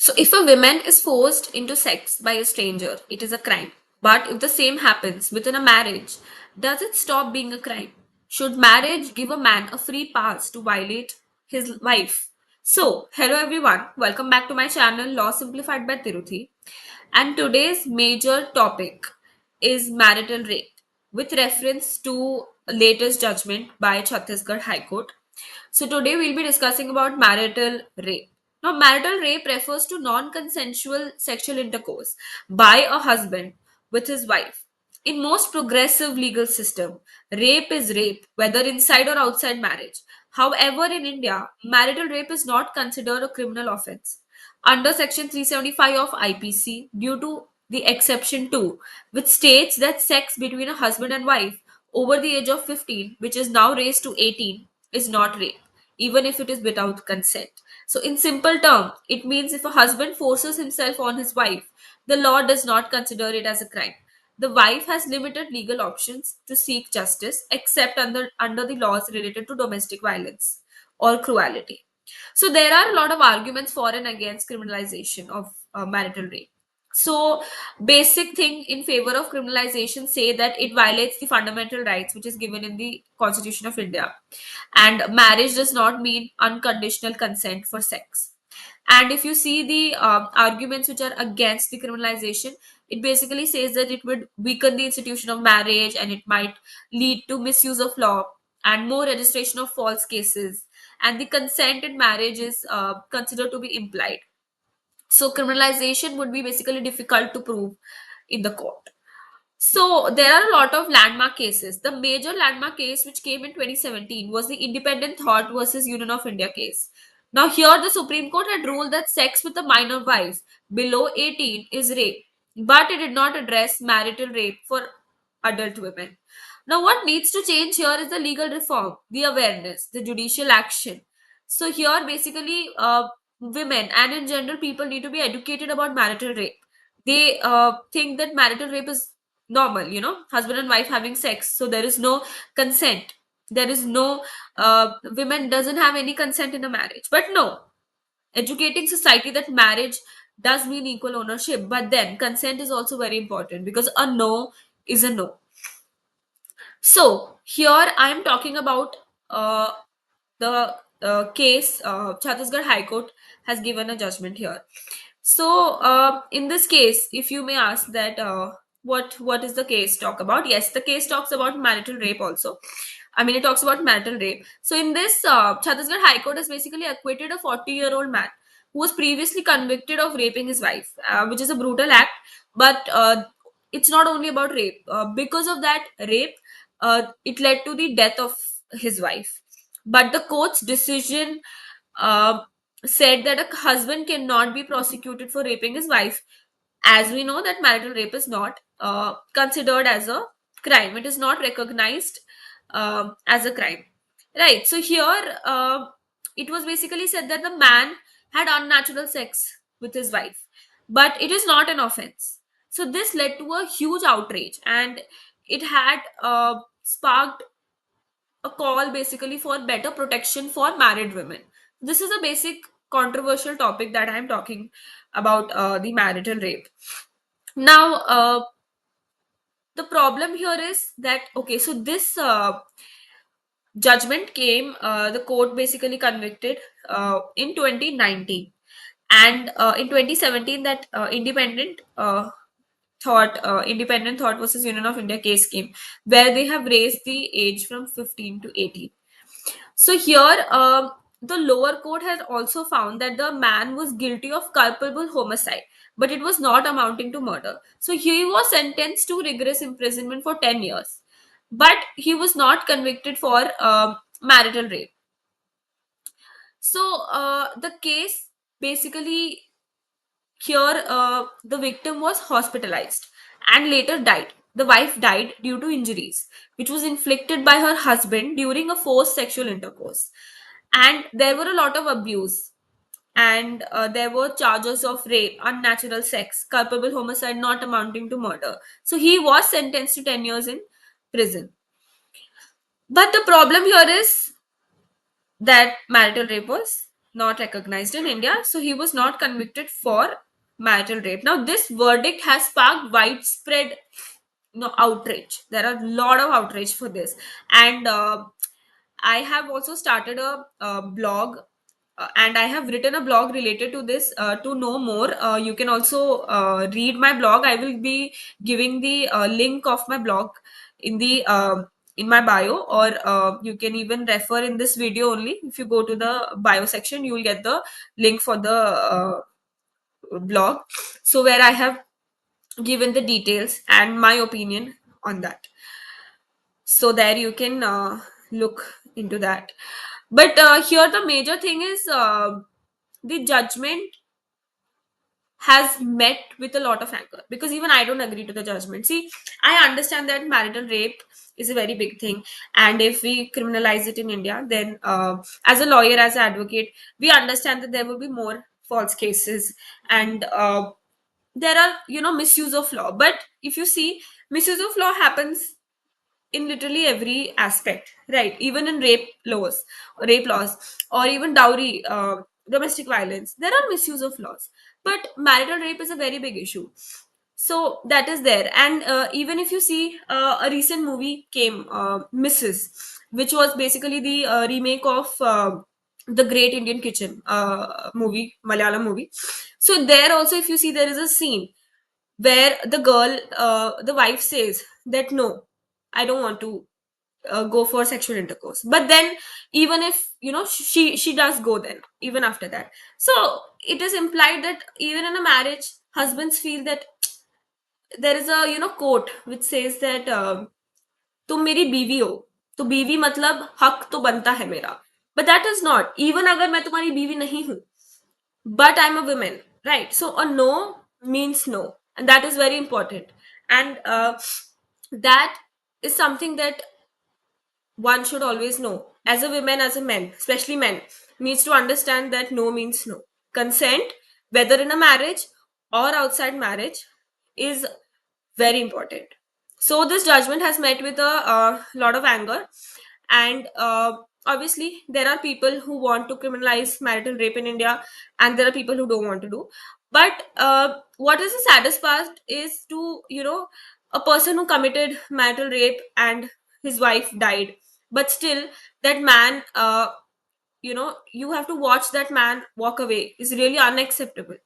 So, if a woman is forced into sex by a stranger, it is a crime. But if the same happens within a marriage, does it stop being a crime? Should marriage give a man a free pass to violate his wife? So, hello everyone, welcome back to my channel Law Simplified by Tiruthi. And today's major topic is marital rape with reference to latest judgment by Chhattisgarh High Court. So today we'll be discussing about marital rape. Now, marital rape refers to non-consensual sexual intercourse by a husband with his wife. In most progressive legal system, rape is rape, whether inside or outside marriage. However, in India, marital rape is not considered a criminal offense under Section 375 of IPC due to the exception 2, which states that sex between a husband and wife over the age of 15, which is now raised to 18, is not rape, even if it is without consent. So, in simple term, it means if a husband forces himself on his wife, the law does not consider it as a crime. The wife has limited legal options to seek justice except under the laws related to domestic violence or cruelty. So there are a lot of arguments for and against criminalization of marital rape. So basic thing in favor of criminalization say that it violates the fundamental rights which is given in the Constitution of India, and marriage does not mean unconditional consent for sex. And if you see the arguments which are against the criminalization, it basically says that it would weaken the institution of marriage and it might lead to misuse of law and more registration of false cases, and the consent in marriage is considered to be implied. So criminalization would be basically difficult to prove in the court. So there are a lot of landmark cases. The major landmark case which came in 2017 was the Independent Thought versus Union of India case. Now here the Supreme Court had ruled that sex with a minor wife below 18 is rape, but it did not address marital rape for adult women. Now what needs to change here is the legal reform, the awareness, the judicial action. So here basically women and in general people need to be educated about marital rape. They think that marital rape is normal, husband and wife having sex, so there is no consent, there is no women doesn't have any consent in a marriage. But no, educating society that marriage does mean equal ownership, but then consent is also very important because a no is a no. So here I am talking about the case. Chhattisgarh High Court has given a judgment here. So in this case, if you may ask that what is the case talk about? Yes, the case talks about marital rape also. I mean, it talks about marital rape. So in this, Chhattisgarh High Court has basically acquitted a 40-year-old man who was previously convicted of raping his wife, which is a brutal act. But it's not only about rape. Because of that rape, it led to the death of his wife. But the court's decision uh, said that a husband cannot be prosecuted for raping his wife, as we know that marital rape is not considered as a crime. It is not recognized as a crime, right? So here it was basically said that the man had unnatural sex with his wife, but it is not an offense. So this led to a huge outrage, and it had sparked a call basically for better protection for married women. This is a basic controversial topic that I'm talking about, the marital rape. Now, the problem here is that, okay, so this judgment came, the court basically convicted in 2019. And in 2017, that independent thought versus Union of India case came, where they have raised the age from 15 to 18. So here, the lower court has also found that the man was guilty of culpable homicide, but it was not amounting to murder. So he was sentenced to rigorous imprisonment for 10 years, but he was not convicted for marital rape. So the case basically here, the victim was hospitalized and later died. The wife died due to injuries, which was inflicted by her husband during a forced sexual intercourse. And there were a lot of abuse, and there were charges of rape, unnatural sex, culpable homicide not amounting to murder. So he was sentenced to 10 years in prison. But the problem here is that marital rape was not recognized in India, so he was not convicted for marital rape. Now, this verdict has sparked widespread outrage. There are a lot of outrage for this, and I have also started a blog, and I have written a blog related to this. To know more, you can also read my blog. I will be giving the link of my blog in the in my bio, or you can even refer in this video only. If you go to the bio section, you will get the link for the blog. So where I have given the details and my opinion on that. So there you can look into that. But here the major thing is the judgment has met with a lot of anger, because even I don't agree to the judgment. See, I understand that marital rape is a very big thing, and if we criminalize it in India, then as a lawyer, as an advocate, we understand that there will be more false cases, and there are, misuse of law. But if you see, misuse of law happens in literally every aspect, right? Even in rape laws, or even dowry, domestic violence, there are misuse of laws. But marital rape is a very big issue, so that is there. And even if you see, a recent movie came, Mrs., which was basically the remake of the Great Indian Kitchen movie, Malayalam movie. So there also, if you see, there is a scene where the wife says that no, I don't want to go for sexual intercourse. But then, even if she does go, then even after that, so it is implied that even in a marriage, husbands feel that there is a quote which says that तुम मेरी बीवी हो, तो बीवी मतलब हक तो बनता है मेरा. But that is not. Even अगर मैं तुम्हारी बीवी नहीं हूं, but I'm a woman, right? So a no means no, and that is very important. And that is something that one should always know. As a woman, as a man, especially men, needs to understand that no means no. Consent, whether in a marriage or outside marriage, is very important. So this judgment has met with a lot of anger, and obviously there are people who want to criminalize marital rape in India, and there are people who don't want to do. But what is the saddest part is to a person who committed marital rape and his wife died, but still that man, you have to watch that man walk away, is really unacceptable.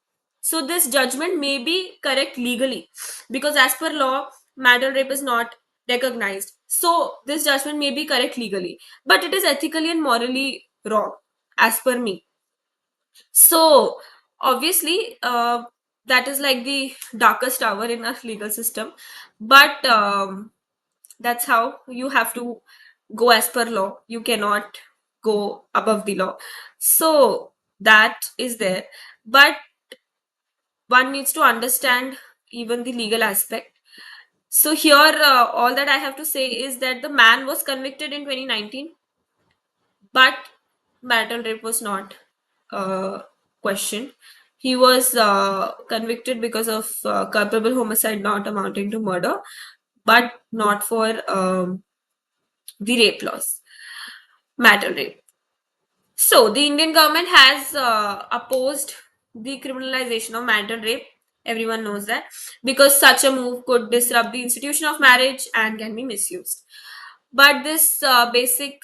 So this judgment may be correct legally, because as per law, marital rape is not recognized. So this judgment may be correct legally, but it is ethically and morally wrong, as per me. So obviously, that is like the darkest hour in our legal system. But that's how you have to go as per law. You cannot go above the law. So that is there. But one needs to understand even the legal aspect. So here, all that I have to say is that the man was convicted in 2019, but marital rape was not questioned. He was convicted because of culpable homicide not amounting to murder, but not for the rape laws, marital rape. So the Indian government has opposed the criminalization of marital rape. Everyone knows that, because such a move could disrupt the institution of marriage and can be misused. But this basic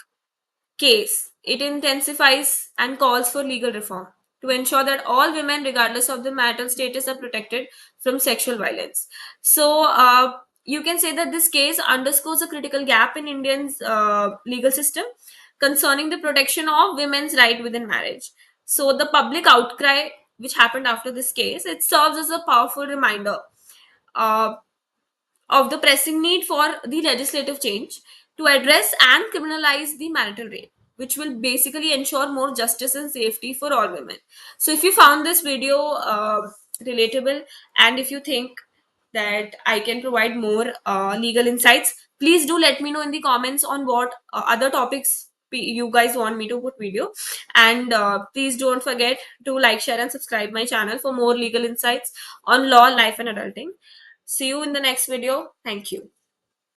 case, it intensifies and calls for legal reform to ensure that all women, regardless of their marital status, are protected from sexual violence. So you can say that this case underscores a critical gap in Indian's legal system concerning the protection of women's right within marriage. So the public outcry which happened after this case, it serves as a powerful reminder uh, of the pressing need for the legislative change to address and criminalize the marital rape, which will basically ensure more justice and safety for all women. So, if you found this video relatable, and if you think that I can provide more legal insights, please do let me know in the comments on what other topics you guys want me to put video. And please don't forget to like, share, and subscribe my channel for more legal insights on law, life, and adulting. See you in the next video. Thank you.